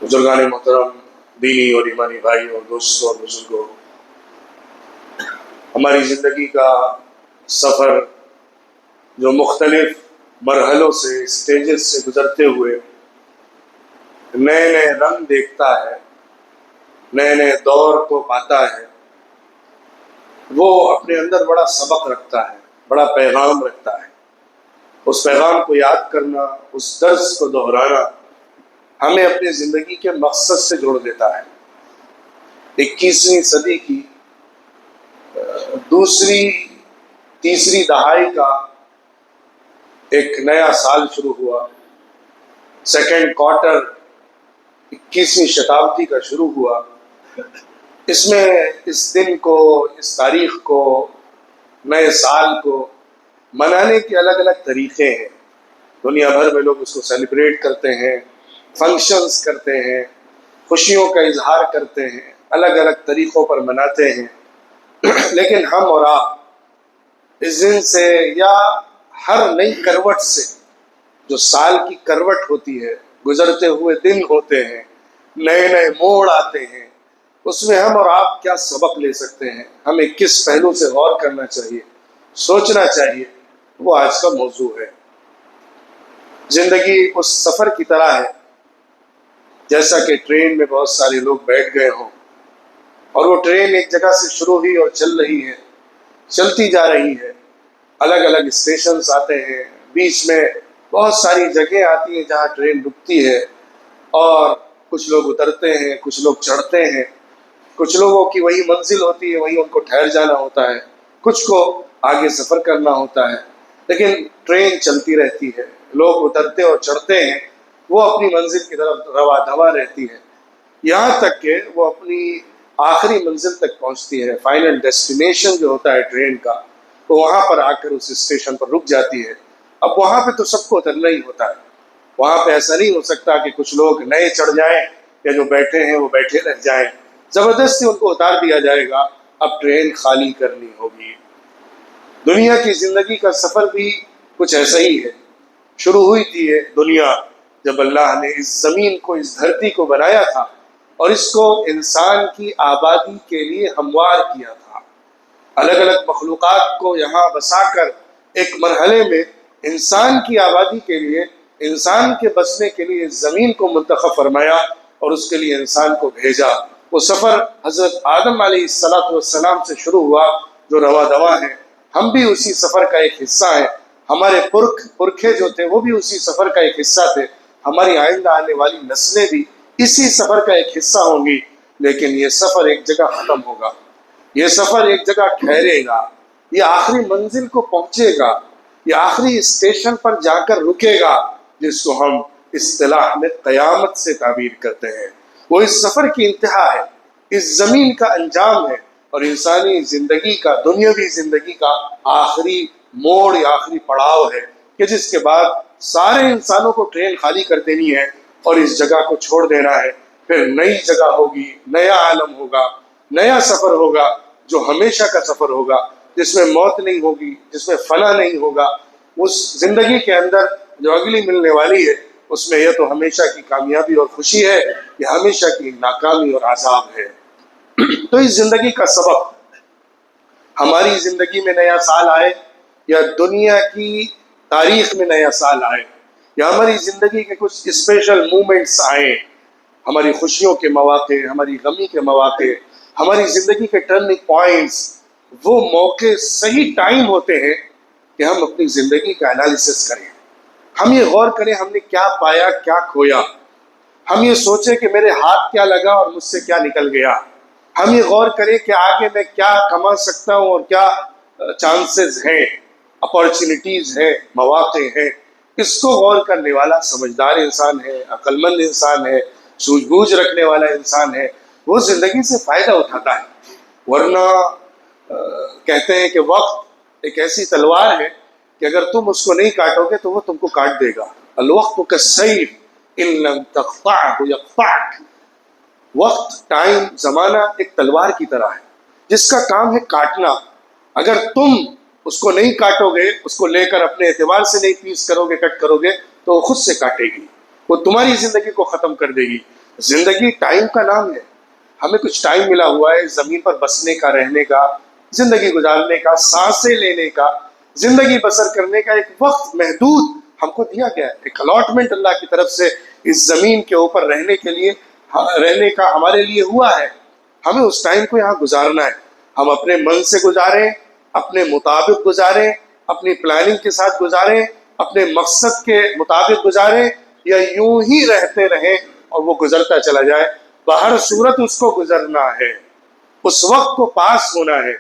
بزرگان محترم، دینی اور ایمانی بھائی اور دوستوں اور بزرگوں، ہماری زندگی کا سفر جو مختلف مرحلوں سے اسٹیجز سے گزرتے ہوئے نئے نئے رنگ دیکھتا ہے، نئے نئے دور کو پاتا ہے، وہ اپنے اندر بڑا سبق رکھتا ہے، بڑا پیغام رکھتا ہے۔ اس پیغام کو یاد کرنا، اس درس کو دہرانا ہمیں اپنی زندگی کے مقصد سے جوڑ دیتا ہے۔ 21ویں صدی کی دوسری تیسری دہائی کا ایک نیا سال شروع ہوا، سیکنڈ کوارٹر 21ویں شتابدی کا شروع ہوا۔ اس میں اس دن کو، اس تاریخ کو، نئے سال کو منانے کے الگ الگ طریقے ہیں۔ دنیا بھر میں لوگ اس کو سیلیبریٹ کرتے ہیں، فنکشنز کرتے ہیں، خوشیوں کا اظہار کرتے ہیں، الگ الگ طریقوں پر مناتے ہیں۔ لیکن ہم اور آپ اس دن سے یا ہر نئی کروٹ سے، جو سال کی کروٹ ہوتی ہے، گزرتے ہوئے دن ہوتے ہیں، نئے نئے موڑ آتے ہیں، اس میں ہم اور آپ کیا سبق لے سکتے ہیں، ہمیں کس پہلو سے غور کرنا چاہیے، سوچنا چاہیے، وہ آج کا موضوع ہے۔ زندگی اس سفر کی طرح ہے جیسا کہ ٹرین میں بہت سارے لوگ بیٹھ گئے ہوں، اور وہ ٹرین ایک جگہ سے شروع ہوئی اور چل رہی ہے، چلتی جا رہی ہے، الگ الگ اسٹیشنز آتے ہیں، بیچ میں بہت ساری جگہیں آتی ہیں جہاں ٹرین رکتی ہے، اور کچھ لوگ اترتے ہیں، کچھ لوگ چڑھتے ہیں، کچھ لوگوں کی وہی منزل ہوتی ہے، وہیں ان کو ٹھہر جانا ہوتا ہے، کچھ کو آگے سفر کرنا ہوتا ہے، لیکن ٹرین چلتی رہتی ہے، لوگ اترتے اور چڑھتے ہیں، وہ اپنی منزل کی طرف رواں دواں رہتی ہے، یہاں تک کہ وہ اپنی آخری منزل تک پہنچتی ہے۔ فائنل ڈیسٹینیشن جو ہوتا ہے ٹرین کا، تو وہاں پر آ کر اس اسٹیشن پر رک جاتی ہے۔ اب وہاں پہ تو سب کو اترنا ہی ہوتا ہے، وہاں پہ ایسا نہیں ہو سکتا کہ کچھ لوگ نئے چڑھ جائیں یا جو بیٹھے ہیں وہ بیٹھے رہ جائیں، زبردستی ان کو اتار دیا جائے گا، اب ٹرین خالی کرنی ہوگی۔ دنیا کی زندگی کا سفر بھی کچھ ایسا ہی ہے۔ شروع ہوئی تھی یہ دنیا جب اللہ نے اس زمین کو، اس دھرتی کو بنایا تھا، اور اس کو انسان کی آبادی کے لیے ہموار کیا تھا۔ الگ الگ مخلوقات کو یہاں بسا کر ایک مرحلے میں انسان کی آبادی کے لیے، انسان کے بسنے کے لیے اس زمین کو منتخب فرمایا اور اس کے لیے انسان کو بھیجا۔ وہ سفر حضرت آدم علیہ السلام سے شروع ہوا جو رواں دواں ہے۔ ہم بھی اسی سفر کا ایک حصہ ہیں، ہمارے پرکھے جو تھے وہ بھی اسی سفر کا ایک حصہ تھے، ہماری آئندہ آنے والی نسلیں بھی اسی سفر کا ایک حصہ ہوں گی، لیکن یہ سفر ایک جگہ ختم ہوگا، یہ سفر ایک جگہ ٹھہرے گا، یہ آخری منزل کو پہنچے گا، یہ آخری اسٹیشن پر جا کر رکے گا، جس کو ہم اصطلاح میں قیامت سے تعبیر کرتے ہیں۔ وہ اس سفر کی انتہا ہے، اس زمین کا انجام ہے، اور انسانی زندگی کا، دنیاوی زندگی کا آخری موڑ یا آخری پڑاؤ ہے، کہ جس کے بعد سارے انسانوں کو ٹرین خالی کر دینی ہے اور اس جگہ کو چھوڑ دینا ہے۔ پھر نئی جگہ ہوگی، نیا عالم ہوگا، نیا سفر ہوگا جو ہمیشہ کا سفر ہوگا، جس میں موت نہیں ہوگی، جس میں فنا نہیں ہوگا۔ اس زندگی کے اندر جو اگلی ملنے والی ہے، اس میں یا تو ہمیشہ کی کامیابی اور خوشی ہے یا ہمیشہ کی ناکامی اور عذاب ہے۔ تو اس زندگی کا سبق، ہماری زندگی میں نیا سال آئے یا دنیا کی تاریخ میں نیا سال آئے، یا ہماری زندگی کے کچھ اسپیشل مومنٹس آئیں، ہماری خوشیوں کے مواقع، ہماری غمی کے مواقع، ہماری زندگی کے ٹرننگ پوائنٹس، وہ موقع صحیح ٹائم ہوتے ہیں کہ ہم اپنی زندگی کا انالیسس کریں، ہم یہ غور کریں ہم نے کیا پایا، کیا کھویا، ہم یہ سوچیں کہ میرے ہاتھ کیا لگا اور مجھ سے کیا نکل گیا، ہم یہ غور کریں کہ آگے میں کیا کما سکتا ہوں اور کیا چانسز ہیں، اپارچونیٹیز ہیں، مواقع ہیں۔ اس کو غور کرنے والا سمجھدار انسان ہے، عقل مند انسان ہے، سوجھ بوجھ رکھنے والا انسان ہے، وہ زندگی سے فائدہ اٹھاتا ہے۔ ورنہ کہتے ہیں کہ وقت ایک ایسی تلوار ہے کہ اگر تم اس کو نہیں کاٹو گے تو وہ تم کو کاٹ دے گا۔ الوقت کالسیف ان لم تقطعہ یقطعک۔ وقت، ٹائم، زمانہ ایک تلوار کی طرح ہے جس کا کام ہے کاٹنا۔ اگر تم اس کو نہیں کاٹو گے، اس کو لے کر اپنے اعتبار سے نہیں پیس کرو گے، کٹ کرو گے، تو وہ خود سے کاٹے گی، وہ تمہاری زندگی کو ختم کر دے گی۔ زندگی ٹائم کا نام ہے. ہمیں کچھ ٹائم ملا ہوا ہے زمین پر بسنے کا، رہنے کا، زندگی گزارنے کا، سانسیں لینے کا، زندگی بسر کرنے کا ایک وقت محدود ہم کو دیا گیا ہے. ایک الاٹمنٹ اللہ کی طرف سے اس زمین کے اوپر رہنے کے لیے، رہنے کا ہمارے لیے ہوا ہے. ہمیں اس ٹائم کو یہاں گزارنا ہے. ہم اپنے من سے گزاریں، اپنے مطابق گزاریں، اپنی پلاننگ کے ساتھ گزاریں، اپنے مقصد کے مطابق گزاریں، یا یوں ہی رہتے رہیں اور وہ گزرتا چلا جائے. بہر صورت اس کو گزرنا ہے، اس وقت کو پاس ہونا ہے،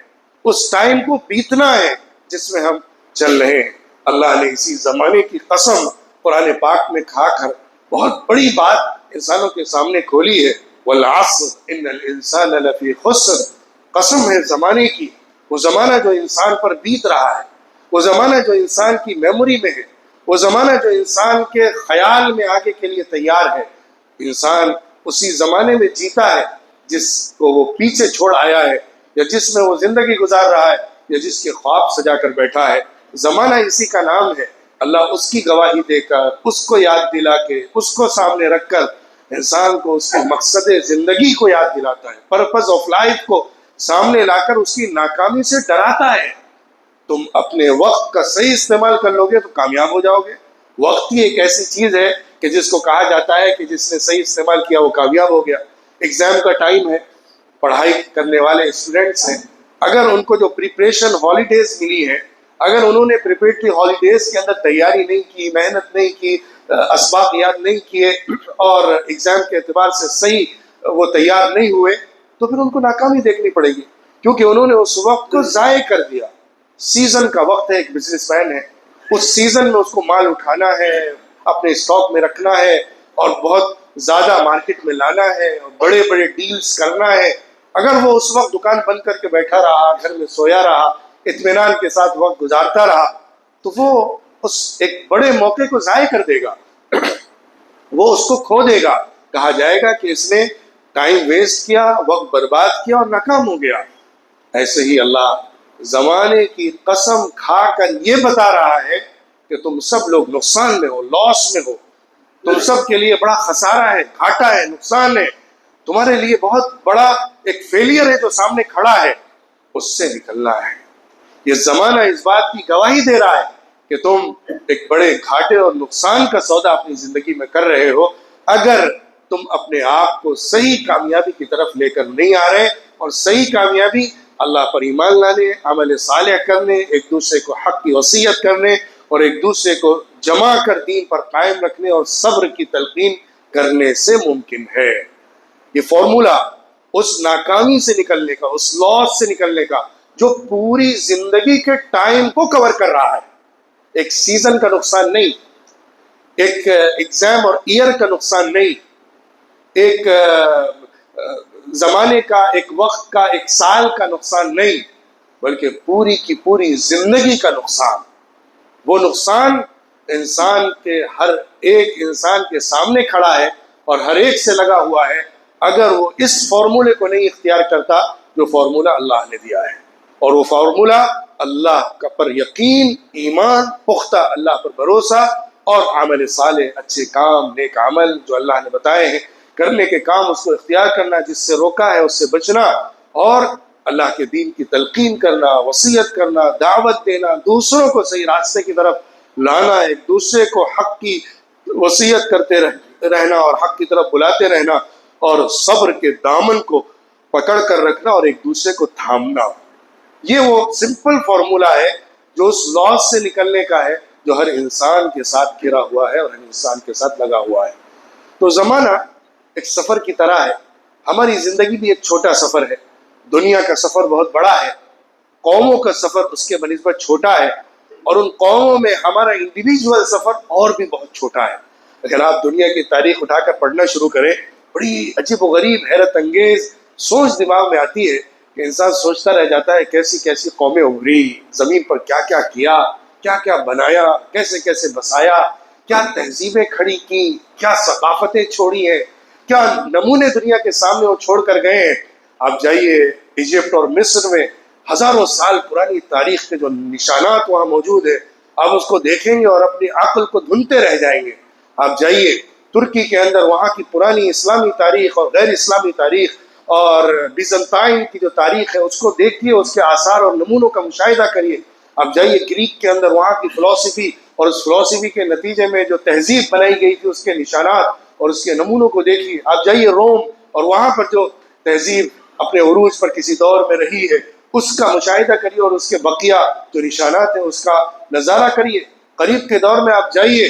اس ٹائم کو بیتنا ہے جس میں ہم چل رہے ہیں. اللہ نے اسی زمانے کی قسم قرآن پاک میں کھا کر بہت بڑی بات انسانوں کے سامنے کھولی ہے. والعصر ان الانسان لفی خسر. قسم ہے زمانے کی، وہ زمانہ جو انسان پر بیت رہا ہے، وہ زمانہ جو انسان کی میموری میں ہے، وہ زمانہ جو انسان کے خیال میں آگے کے لیے تیار ہے. انسان اسی زمانے میں جیتا ہے جس کو وہ پیچھے چھوڑ آیا ہے، یا جس میں وہ زندگی گزار رہا ہے، یا جس کے خواب سجا کر بیٹھا ہے. زمانہ اسی کا نام ہے. اللہ اس کی گواہی دے کر، اس کو یاد دلا کے، اس کو سامنے رکھ کر انسان کو اس کے مقصد زندگی کو یاد دلاتا ہے، پرپز آف لائف کو سامنے لا کر اس کی ناکامی سے ڈراتا ہے. تم اپنے وقت کا صحیح استعمال کر لو گے تو کامیاب ہو جاؤ گے. وقت ہی ایک ایسی چیز ہے کہ جس کو کہا جاتا ہے کہ جس نے صحیح استعمال کیا وہ کامیاب ہو گیا. ایگزام کا ٹائم ہے، پڑھائی کرنے والے اسٹوڈنٹس ہیں، اگر ان کو جو پریپریشن ہالیڈیز ملی ہے، اگر انہوں نے پریپریٹری ہالیڈیز کے اندر تیاری نہیں کی، محنت نہیں کی، اسباق یاد نہیں کیے، اور ایگزام کے اعتبار سے صحیح وہ تیار نہیں ہوئے، تو پھر ان کو ناکامی دیکھنی پڑے گی، کیونکہ انہوں نے اس وقت کو ضائع کر دیا. سیزن کا وقت ہے. ایک بزنس مین ہے، اس سیزن میں اس کو مال اٹھانا ہے، اپنے اسٹاک میں رکھنا ہے، اور بہت زیادہ مارکیٹ میں لانا ہے، اور بڑے بڑے ڈیلز کرنا ہے. اگر وہ اس وقت دکان بند کر کے بیٹھا رہا، گھر میں سویا رہا، اطمینان کے ساتھ وقت گزارتا رہا، تو وہ اس ایک بڑے موقع کو ضائع کر دے گا، وہ اس کو کھو دے گا. کہا جائے گا کہ اس نے ٹائم ویسٹ کیا، وقت برباد کیا اور ناکام ہو گیا. ایسے ہی اللہ زمانے کی قسم کھا کر یہ بتا رہا ہے کہ تم سب لوگ نقصان میں ہو، لاس میں ہو. تم سب کے لیے بڑا خسارہ ہے، گھاٹا ہے، نقصان ہے. تمہارے لیے بہت بڑا ایک فیلئر ہے جو سامنے کھڑا ہے، اس سے نکلنا ہے. یہ زمانہ اس بات کی گواہی دے رہا ہے کہ تم ایک بڑے گھاٹے اور نقصان کا سودا اپنی زندگی میں کر رہے ہو اگر تم اپنے آپ کو صحیح کامیابی کی طرف لے کر نہیں آ رہے. اور صحیح کامیابی اللہ پر ایمان لانے، عمل صالح کرنے، ایک دوسرے کو حق کی وصیت کرنے، اور ایک دوسرے کو جمع کر دین پر قائم رکھنے اور صبر کی تلقین کرنے سے ممکن ہے. یہ فارمولا اس ناکامی سے نکلنے کا، اس لاس سے نکلنے کا جو پوری زندگی کے ٹائم کو کور کر رہا ہے. ایک سیزن کا نقصان نہیں، ایک ایگزام اور ایئر کا نقصان نہیں، ایک زمانے کا، ایک وقت کا، ایک سال کا نقصان نہیں، بلکہ پوری کی پوری زندگی کا نقصان. وہ نقصان انسان کے ہر ایک انسان کے سامنے کھڑا ہے اور ہر ایک سے لگا ہوا ہے اگر وہ اس فارمولے کو نہیں اختیار کرتا جو فارمولہ اللہ نے دیا ہے. اور وہ فارمولہ اللہ کا پر یقین، ایمان، پختہ اللہ پر بھروسہ، اور عمل صالح، اچھے کام، نیک عمل جو اللہ نے بتائے ہیں کرنے کے کام، اس کو اختیار کرنا، جس سے روکا ہے اس سے بچنا، اور اللہ کے دین کی تلقین کرنا، وصیت کرنا، دعوت دینا، دوسروں کو صحیح راستے کی طرف لانا، ایک دوسرے کو حق کی وصیت کرتے رہنا اور حق کی طرف بلاتے رہنا، اور صبر کے دامن کو پکڑ کر رکھنا اور ایک دوسرے کو تھامنا. یہ وہ سمپل فارمولا ہے جو اس لاس سے نکلنے کا ہے جو ہر انسان کے ساتھ گھرا ہوا ہے اور ہر انسان کے ساتھ لگا ہوا ہے. تو زمانہ ایک سفر کی طرح ہے. ہماری زندگی بھی ایک چھوٹا سفر ہے. دنیا کا سفر بہت بڑا ہے، قوموں کا سفر اس کے بنسبت چھوٹا ہے، اور ان قوموں میں ہمارا انڈیویجول سفر اور بھی بہت چھوٹا ہے. اگر آپ دنیا کی تاریخ اٹھا کر پڑھنا شروع کریں، بڑی عجیب و غریب، حیرت انگیز سوچ دماغ میں آتی ہے کہ انسان سوچتا رہ جاتا ہے کیسی کیسی قومیں ابھری، زمین پر کیا کیا کیا، کیا کیا بنایا، کیسے کیسے بسایا، کیا تہذیبیں کھڑی کی، کیا ثقافتیں چھوڑی ہیں، کیا نمونے دنیا کے سامنے وہ چھوڑ کر گئے ہیں. آپ جائیے ایجپٹ اور مصر میں ہزاروں سال پرانی تاریخ کے جو نشانات وہاں موجود ہیں، آپ اس کو دیکھیں گے اور اپنی عقل کو دھنتے رہ جائیں گے. آپ جائیے ترکی کے اندر وہاں کی پرانی اسلامی تاریخ اور غیر اسلامی تاریخ اور بیزنطائن کی جو تاریخ ہے اس کو دیکھیے، اس کے آثار اور نمونوں کا مشاہدہ کریے. اب جائیے گریک کے اندر وہاں کی فلسفی اور اس فلسفی کے نتیجے میں جو تہذیب بنائی گئی تھی اس کے نشانات اور اس کے نمونوں کو دیکھیے. آپ جائیے روم اور وہاں پر جو تہذیب اپنے عروج پر کسی دور میں رہی ہے اس کا مشاہدہ کریے اور اس کے بقیہ جو نشانات ہیں اس کا نظارہ کریے. قریب کے دور میں آپ جائیے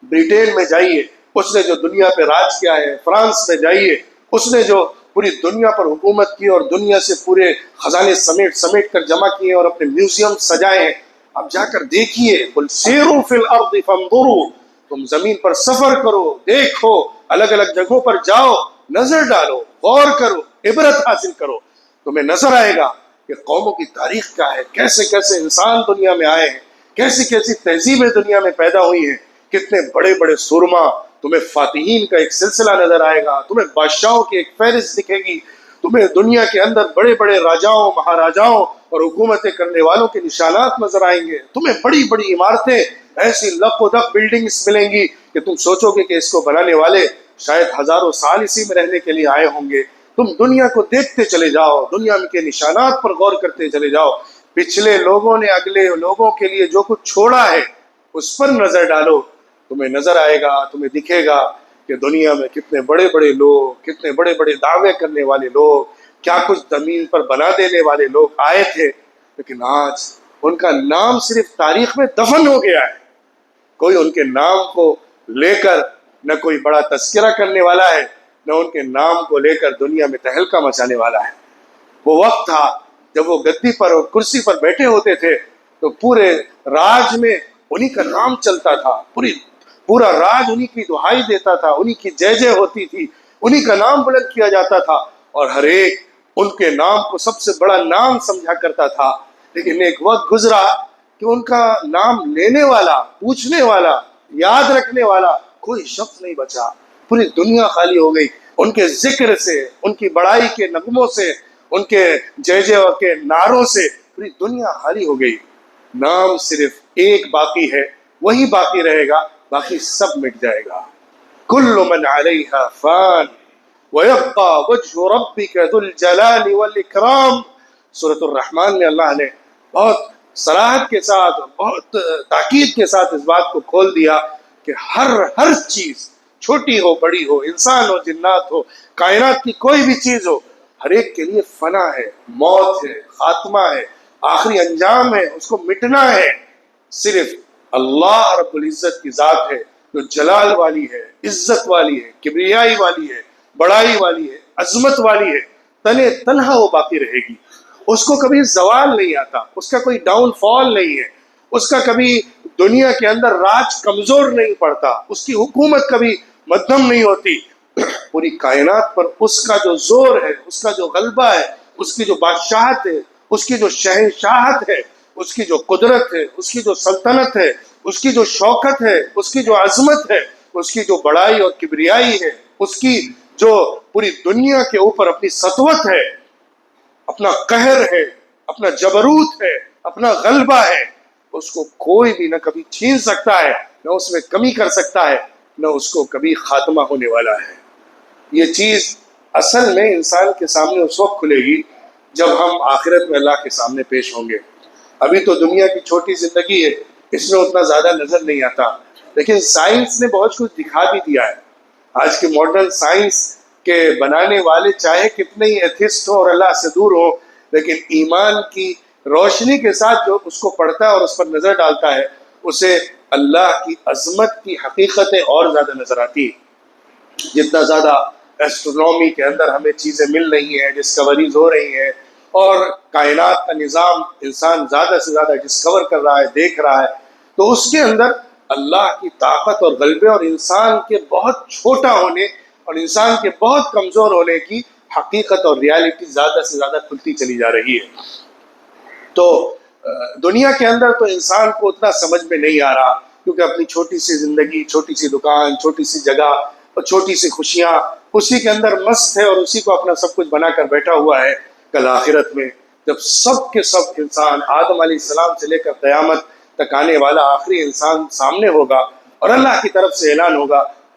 برٹین میں جائیے، اس نے جو دنیا پہ راج کیا ہے. فرانس میں جائیے، اس نے جو پوری دنیا پر حکومت کی اور دنیا سے پورے خزانے سمیٹ کر جمع کیے اور اپنے میوزیم سجائے ہیں. اب جا کر دیکھیے، قل سیروا فی الارض فانظروا، تم زمین پر سفر کرو، دیکھو، الگ الگ جگہوں پر جاؤ، نظر ڈالو، غور کرو، عبرت حاصل کرو. تمہیں نظر آئے گا کہ قوموں کی تاریخ کیا ہے، کیسے کیسے انسان دنیا میں آئے ہیں، کیسی کیسی تہذیبیں دنیا میں پیدا ہوئی ہیں، کتنے بڑے بڑے سورما. تمہیں فاتحین کا ایک سلسلہ نظر آئے گا، تمہیں بادشاہوں کی ایک فہرست دکھے گی، تمہیں دنیا کے اندر بڑے بڑے راجاؤں مہاراجاؤں اور حکومتیں کرنے والوں کے نشانات نظر آئیں گے. تمہیں بڑی بڑی عمارتیں، ایسی لق و دق بلڈنگز ملیں گی کہ تم سوچو گے کہ اس کو بنانے والے شاید ہزاروں سال اسی میں رہنے کے لیے آئے ہوں گے. تم دنیا کو دیکھتے چلے جاؤ، دنیا کے نشانات پر غور کرتے چلے جاؤ. پچھلے لوگوں نے اگلے لوگوں کے لیے جو کچھ چھوڑا ہے اس پر نظر ڈالو. تمہیں نظر آئے گا، تمہیں دکھے گا کہ دنیا میں کتنے بڑے بڑے لوگ، کتنے بڑے بڑے دعوے کرنے والے لوگ، کیا کچھ زمین پر بنا دینے والے لوگ آئے تھے، لیکن آج ان کا نام صرف تاریخ میں دفن ہو گیا ہے. کوئی ان کے نام کو لے کر نہ کوئی بڑا تذکرہ کرنے والا ہے، نہ ان کے نام کو لے کر دنیا میں تہلکہ مچانے والا ہے. وہ وقت تھا جب وہ گدی پر اور کرسی پر بیٹھے ہوتے تھے تو پورے راج میں انہی کا نام چلتا تھا، پورا راج انہی کی دہائی دیتا تھا، انہی کی جے جے ہوتی تھی، انہی کا نام بلند کیا جاتا تھا اور ہر ایک ان کے نام کو سب سے بڑا نام سمجھا کرتا تھا. لیکن ایک وقت گزرا کہ ان کا نام لینے والا، پوچھنے والا، یاد رکھنے والا کوئی شخص نہیں بچا. پوری دنیا خالی ہو گئی ان کے ذکر سے، ان کی بڑائی کے نغموں سے، ان کے جے جے کے نعروں سے. پوری دنیا خالی ہو گئی. نام صرف ایک باقی ہے، وہی باقی رہے گا، باقی سب مٹ جائے گا. کل من علیہا فان وَيَبْقَى وَجْهُ رَبِّكَ ذُو الْجَلَالِ وَالْإِكْرَامِ. سورۃ الرحمن میں اللہ نے بہت صراحت کے ساتھ، بہت تاکید کے ساتھ اس بات کو کھول دیا کہ ہر چیز، چھوٹی ہو بڑی ہو، انسان ہو جنات ہو، کائنات کی کوئی بھی چیز ہو، ہر ایک کے لیے فنا ہے، موت ہے، خاتمہ ہے، آخری انجام ہے، اس کو مٹنا ہے. صرف اللہ رب العزت کی ذات ہے جو جلال والی ہے، عزت والی ہے، کبریائی والی ہے، بڑائی والی ہے، عظمت والی ہے. تنہا وہ باقی رہے گی. اس کو کبھی زوال نہیں آتا، اس کا کوئی ڈاؤن فال نہیں ہے، اس کا کبھی دنیا کے اندر راج کمزور نہیں پڑتا، اس کی حکومت کبھی مدھم نہیں ہوتی. پوری کائنات پر اس کا جو زور ہے، اس کا جو غلبہ ہے، اس کی جو بادشاہت ہے، اس کی جو شہنشاہت ہے، اس کی جو قدرت ہے، اس کی جو سلطنت ہے، اس کی جو شوکت ہے، اس کی جو عظمت ہے، اس کی جو بڑائی اور کبریائی ہے، اس کی جو پوری دنیا کے اوپر اپنی سطوت ہے، اپنا قہر ہے، اپنا جبروت ہے، اپنا غلبہ ہے، اس کو کوئی بھی نہ کبھی چھین سکتا ہے، نہ اس میں کمی کر سکتا ہے، نہ اس کو کبھی خاتمہ ہونے والا ہے. یہ چیز اصل میں انسان کے سامنے اس وقت کھلے گی جب ہم آخرت میں اللہ کے سامنے پیش ہوں گے. ابھی تو دنیا کی چھوٹی زندگی ہے، اس میں اتنا زیادہ نظر نہیں آتا، لیکن سائنس نے بہت کچھ دکھا بھی دیا ہے. آج کے ماڈرن سائنس کے بنانے والے چاہے کتنے ہی ایتھسٹ ہوں اور اللہ سے دور ہوں، لیکن ایمان کی روشنی کے ساتھ جو اس کو پڑھتا ہے اور اس پر نظر ڈالتا ہے، اسے اللہ کی عظمت کی حقیقتیں اور زیادہ نظر آتی ہیں. جتنا زیادہ ایسٹرونومی کے اندر ہمیں چیزیں مل رہی ہیں، ڈسکوریز ہو رہی ہیں، اور کائنات کا نظام انسان زیادہ سے زیادہ ڈسکور کر رہا ہے، دیکھ رہا ہے، تو اس کے اندر اللہ کی طاقت اور غلبے اور انسان کے بہت چھوٹا ہونے اور انسان کے بہت کمزور ہونے کی حقیقت اور ریالٹی زیادہ سے زیادہ کھلتی چلی جا رہی ہے. تو دنیا کے اندر تو انسان کو اتنا سمجھ میں نہیں آ رہا، کیونکہ اپنی چھوٹی سی زندگی، چھوٹی سی دکان، چھوٹی سی جگہ اور چھوٹی سی خوشیاں، اسی کے اندر مست ہے اور اسی کو اپنا سب کچھ بنا کر بیٹھا ہوا ہے. کل آخرت میں جب سب کے سب انسان آدم علیہ السلام سے لے کر قیامت تک آنے والا آخری انسان سامنے ہوگا اور اللہ کی طرف سے اعلان ہوگا،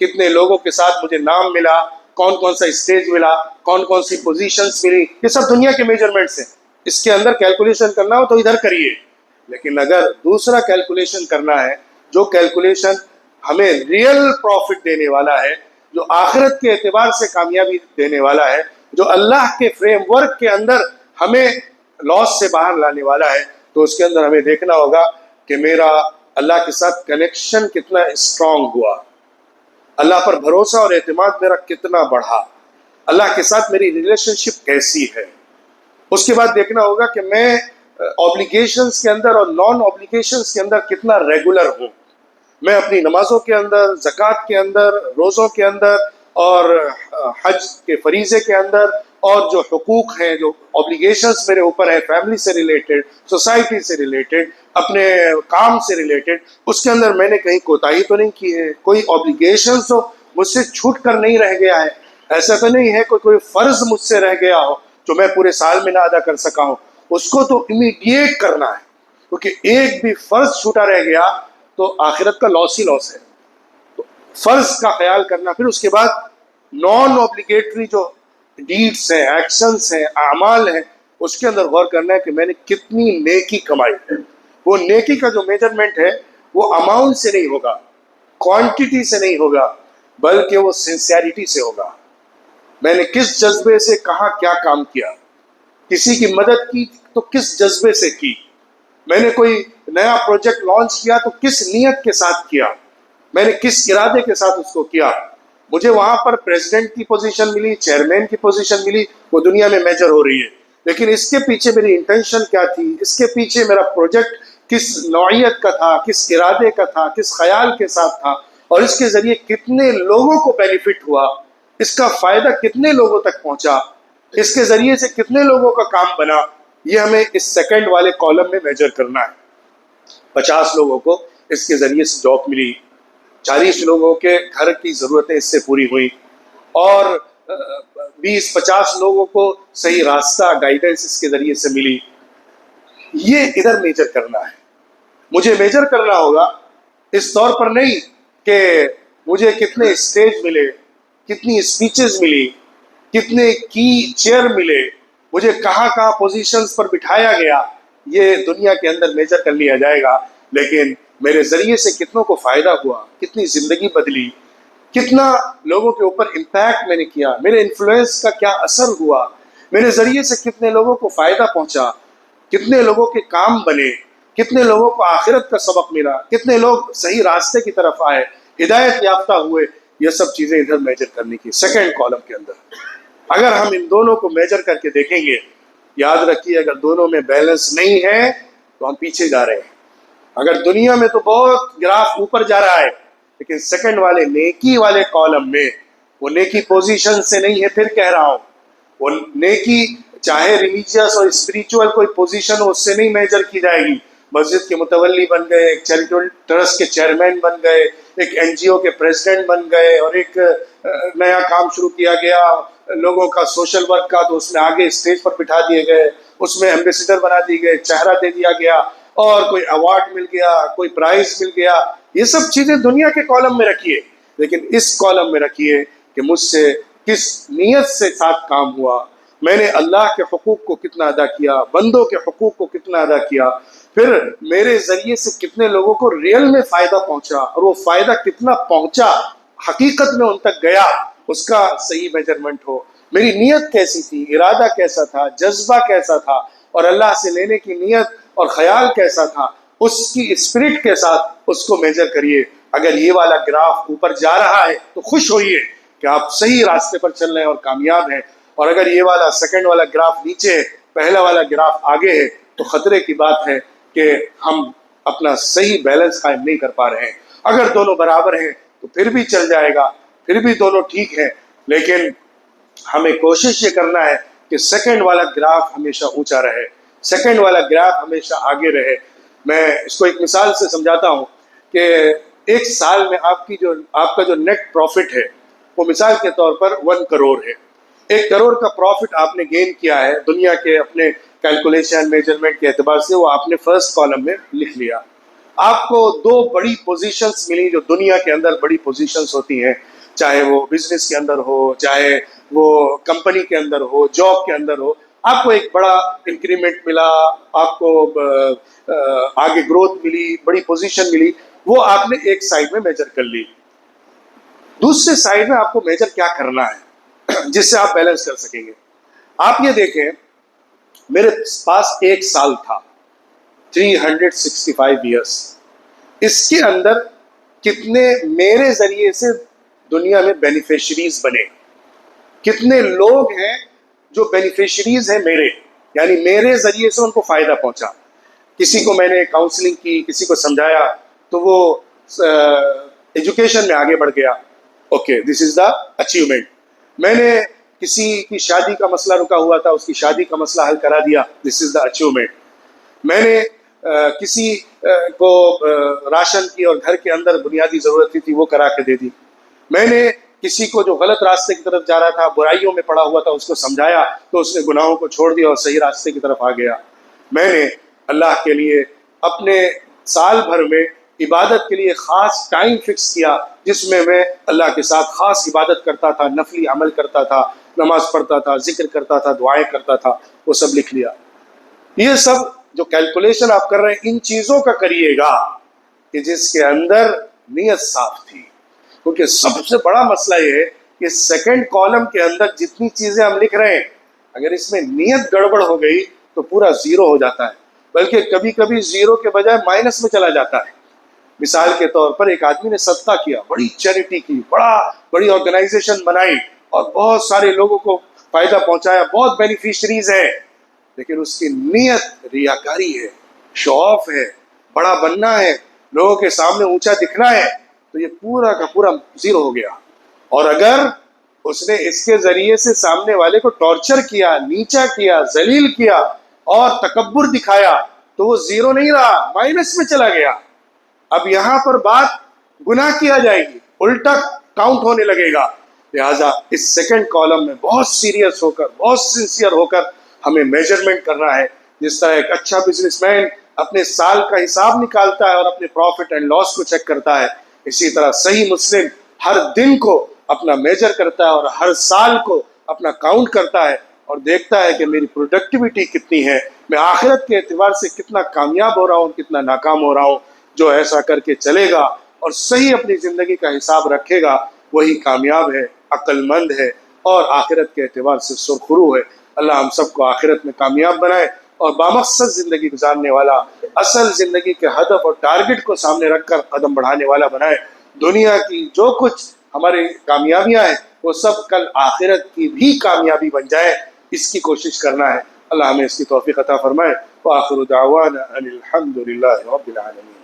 کتنے لوگوں کے ساتھ مجھے نام ملا، کون کون سا اسٹیج ملا، کون کون سی پوزیشنز ملی، یہ سب دنیا کے میجرمنٹس ہیں. اس کے اندر کیلکولیشن کرنا ہو تو ادھر کریے. لیکن اگر دوسرا کیلکولیشن کرنا ہے، جو کیلکولیشن ہمیں ریئل پروفٹ دینے والا ہے، جو آخرت کے اعتبار سے کامیابی دینے والا ہے، جو اللہ کے فریم ورک کے اندر ہمیں لاس سے باہر لانے والا ہے، تو اس کے اندر ہمیں دیکھنا ہوگا کہ میرا اللہ کے ساتھ کنیکشن کتنا اسٹرانگ ہوا، اللہ پر بھروسہ اور اعتماد میرا کتنا بڑھا، اللہ کے ساتھ میری ریلیشن شپ کیسی ہے. اس کے بعد دیکھنا ہوگا کہ میں اوبلیگیشنز کے اندر اور نان اوبلیگیشنز کے اندر کتنا ریگولر ہوں. میں اپنی نمازوں کے اندر، زکوٰۃ کے اندر، روزوں کے اندر اور حج کے فریضے کے اندر، اور جو حقوق ہیں، جو اوبلیگیشنز میرے اوپر ہیں، فیملی سے ریلیٹڈ، سوسائٹی سے ریلیٹڈ، اپنے کام سے ریلیٹڈ، اس کے اندر میں نے کہیں کوتاہی تو نہیں کی ہے. کوئی اوبلیگیشنز تو مجھ سے چھوٹ کر نہیں رہ گیا ہے. ایسا تو نہیں ہے کوئی فرض مجھ سے رہ گیا ہو جو میں پورے سال میں نہ ادا کر سکا ہوں. اس کو تو امیڈیٹ کرنا ہے، کیونکہ ایک بھی فرض چھوٹا رہ گیا تو آخرت کا لاس ہی لاس ہے. تو فرض کا خیال کرنا، پھر اس کے بعد نان اوبلیگیٹری جو ڈیڈس ہیں، ایکشنز ہیں، اعمال ہیں، اس کے اندر غور کرنا ہے کہ میں نے کتنی نیکی کمائی ہے. وہ نیکی کا جو میجرمنٹ ہے وہ اماؤنٹ سے نہیں ہوگا، کوانٹٹی سے نہیں ہوگا، بلکہ وہ سنسیئرٹی سے ہوگا. میں نے کس جذبے سے کہاں کیا کام کیا، کسی کی مدد کی تو کس جذبے سے کی، میں نے کوئی نیا پروجیکٹ لانچ کیا تو کس نیت کے ساتھ کیا، میں نے کس ارادے کے ساتھ اس کو کیا. مجھے وہاں پر پریزیڈنٹ کی پوزیشن ملی، چیئرمین کی پوزیشن ملی، وہ دنیا میں میجر ہو رہی ہے، لیکن اس کے پیچھے میری انٹینشن کیا تھی، اس کے پیچھے میرا پروجیکٹ کس نوعیت کا تھا، کس ارادے کا تھا، کس خیال کے ساتھ تھا، اور اس کے ذریعے کتنے لوگوں کو بینیفٹ ہوا، اس کا فائدہ کتنے لوگوں تک پہنچا، اس کے ذریعے سے کتنے لوگوں کا کام بنا. یہ ہمیں اس سیکنڈ والے کالم میں میجر کرنا ہے. 50 لوگوں کو اس کے ذریعے سے جاب ملی، 40 لوگوں کے گھر کی ضرورتیں اس سے پوری ہوئی، اور 20-50 لوگوں کو صحیح راستہ، گائیڈنس اس کے ذریعے سے ملی. یہ ادھر میجر کرنا ہے. مجھے میجر کرنا ہوگا اس طور پر نہیں کہ مجھے کتنے اسٹیج ملے، کتنی اسپیچز ملی، کتنے کی چیئر ملے، مجھے کہاں کہاں پوزیشنز پر بٹھایا گیا. یہ دنیا کے اندر میجر کر لیا جائے گا، لیکن میرے ذریعے سے کتنوں کو فائدہ ہوا، کتنی زندگی بدلی، کتنا لوگوں کے اوپر امپیکٹ میں نے کیا، میرے انفلوئنس کا کیا اثر ہوا، میرے ذریعے سے کتنے لوگوں کو فائدہ پہنچا، کتنے لوگوں کے کام بنے، کتنے لوگوں کو آخرت کا سبق ملا، کتنے لوگ صحیح راستے کی طرف آئے، ہدایت یافتہ ہوئے. یہ سب چیزیں ادھر میجر کرنے کی سیکنڈ کالم کے اندر. اگر ہم ان دونوں کو میجر کر کے دیکھیں گے، یاد رکھیے اگر دونوں میں بیلنس نہیں ہے تو ہم پیچھے جا رہے ہیں. اگر دنیا میں تو بہت گراف اوپر جا رہا ہے، لیکن سیکنڈ والے نیکی والے کالم میں وہ نیکی پوزیشن سے نہیں ہے. پھر کہہ رہا ہوں، وہ نیکی چاہے ریلیجیس اور اسپریچول کوئی پوزیشن ہو، اس سے نہیں میجر کی جائے گی. مسجد کے متولی بن گئے، ایک چیریٹیبل ٹرسٹ کے چیئرمین بن گئے، ایک این جی او کے پریزیڈنٹ بن گئے، اور ایک نیا کام شروع کیا گیا لوگوں کا سوشل ورک کا، تو اس میں آگے اسٹیج پر بٹھا دیے گئے، اس میں ایمبیسیڈر بنا دیے گئے، چہرہ دے دیا گیا، اور کوئی ایوارڈ مل گیا، کوئی پرائز مل گیا. یہ سب چیزیں دنیا کے کالم میں رکھیے، لیکن اس کالم میں رکھیے کہ مجھ سے کس نیت سے ساتھ کام ہوا، میں نے اللہ کے حقوق کو کتنا ادا کیا، بندوں کے حقوق کو کتنا ادا کیا، پھر میرے ذریعے سے کتنے لوگوں کو ریئل میں فائدہ پہنچا، اور وہ فائدہ کتنا پہنچا، حقیقت میں ان تک گیا، اس کا صحیح میجرمنٹ ہو. میری نیت کیسی تھی، ارادہ کیسا تھا، جذبہ کیسا تھا، اور اللہ سے لینے کی نیت اور خیال کیسا تھا، اس کی اسپرٹ کے ساتھ اس کو میجر کریے. اگر یہ والا گراف اوپر جا رہا ہے تو خوش ہوئیے کہ آپ صحیح راستے پر چل رہے ہیں اور کامیاب ہیں، اور اگر یہ والا سیکنڈ والا گراف نیچے ہے، پہلا والا گراف آگے ہے، تو خطرے کی بات ہے کہ ہم اپنا صحیح بیلنس قائم نہیں کر پا رہے ہیں. اگر دونوں برابر ہیں تو پھر بھی چل جائے گا، پھر بھی دونوں ٹھیک ہیں، لیکن ہمیں کوشش یہ کرنا ہے کہ سیکنڈ والا گراف ہمیشہ اونچا رہے، سیکنڈ والا گراف ہمیشہ آگے رہے. میں اس کو ایک مثال سے سمجھاتا ہوں کہ ایک سال میں آپ کا جو نیٹ پروفٹ ہے وہ مثال کے طور پر 1 کروڑ ہے. 1 کروڑ کا پروفٹ آپ نے گین کیا ہے دنیا کے اپنے کیلکولیشن میجرمنٹ کے اعتبار سے، وہ آپ نے فرسٹ کالم میں لکھ لیا. آپ کو دو بڑی پوزیشنز ملی جو دنیا کے اندر بڑی پوزیشنز ہوتی ہیں، چاہے وہ بزنس کے اندر ہو، چاہے وہ کمپنی کے اندر ہو، جاب کے اندر ہو. آپ کو ایک بڑا انکریمنٹ ملا، آپ کو آگے گروتھ ملی، بڑی پوزیشن ملی، وہ آپ نے ایک سائڈ میں میجر کر لی. دوسرے سائڈ میں آپ کو میجر کیا کرنا ہے جس سے آپ بیلنس کر سکیں گے. آپ یہ دیکھیں، میرے پاس ایک سال تھا، 365 ایئرس. اس کے اندر کتنے میرے ذریعے سے دنیا میں بینیفیشریز بنے، کتنے لوگ ہیں جو بینیفیشریز ہیں میرے، یعنی میرے ذریعے سے ان کو فائدہ پہنچا. کسی کو میں نے کاؤنسلنگ کی، کسی کو سمجھایا تو وہ ایجوکیشن میں آگے بڑھ گیا. Okay, this is the achievement. میں نے کسی کی شادی کا مسئلہ رکا ہوا تھا، اس کی شادی کا مسئلہ حل کرا دیا، دس از دا اچیومنٹ. میں نے کسی کو راشن کی اور گھر کے اندر بنیادی ضرورت تھی وہ کرا کے دے دی. میں نے کسی کو جو غلط راستے کی طرف جا رہا تھا، برائیوں میں پڑا ہوا تھا، اس کو سمجھایا تو اس نے گناہوں کو چھوڑ دیا اور صحیح راستے کی طرف آ گیا. میں نے اللہ کے لیے اپنے سال بھر میں عبادت کے لیے خاص ٹائم فکس کیا جس میں میں اللہ کے ساتھ خاص عبادت کرتا تھا، نفلی عمل کرتا تھا، نماز پڑھتا تھا، ذکر کرتا تھا، دعائیں کرتا تھا، وہ سب لکھ لیا. یہ سب جو کیلکولیشن آپ کر رہے ہیں، ان چیزوں کا کریے گا کہ جس کے اندر نیت صاف تھی. کیونکہ سب سے بڑا مسئلہ یہ ہے کہ سیکنڈ کالم کے اندر جتنی چیزیں ہم لکھ رہے ہیں، اگر اس میں نیت گڑبڑ ہو گئی تو پورا زیرو ہو جاتا ہے، بلکہ کبھی کبھی زیرو کے بجائے مائنس میں چلا جاتا ہے. مثال کے طور پر ایک آدمی نے صدقہ کیا، بڑی چیریٹی کی، بڑی آرگنائزیشن بنائی اور بہت سارے لوگوں کو فائدہ پہنچایا، بہت بینیفیشریز ہیں، لیکن اس کی نیت ریاکاری ہے، شو آف ہے، بڑا بننا ہے، لوگوں کے سامنے اونچا دکھنا ہے، تو یہ پورا کا پورا زیرو ہو گیا. اور اگر اس نے اس کے ذریعے سے سامنے والے کو ٹارچر کیا، نیچا کیا، ذلیل کیا اور تکبر دکھایا تو وہ زیرو نہیں رہا، مائنس میں چلا گیا. اب یہاں پر بات گناہ کیا جائے گی، الٹا کاؤنٹ ہونے لگے گا. لہٰذا اس سیکنڈ کالم میں بہت سیریس ہو کر، بہت سنسیئر ہو کر ہمیں میجرمنٹ کرنا ہے. جس طرح ایک اچھا بزنس مین اپنے سال کا حساب نکالتا ہے اور اپنے پروفٹ اینڈ لاس کو چیک کرتا ہے، اسی طرح صحیح مسلم ہر دن کو اپنا میجر کرتا ہے اور ہر سال کو اپنا کاؤنٹ کرتا ہے اور دیکھتا ہے کہ میری پروڈکٹیوٹی کتنی ہے، میں آخرت کے اعتبار سے کتنا کامیاب ہو رہا ہوں، کتنا ناکام ہو رہا ہوں. جو ایسا کر کے چلے گا اور صحیح اپنی زندگی کا حساب رکھے گا وہی کامیاب ہے، عقل مند ہے اور آخرت کے اعتبار سے سرخرو ہے. اللہ ہم سب کو آخرت میں کامیاب بنائے اور بامقصد زندگی گزارنے والا، اصل زندگی کے ہدف اور ٹارگٹ کو سامنے رکھ کر قدم بڑھانے والا بنائے. دنیا کی جو کچھ ہماری کامیابیاں ہیں وہ سب کل آخرت کی بھی کامیابی بن جائے، اس کی کوشش کرنا ہے. اللہ ہمیں اس کی توفیق عطا فرمائے. وآخر دعوانا ان الحمد للہ رب العالمین.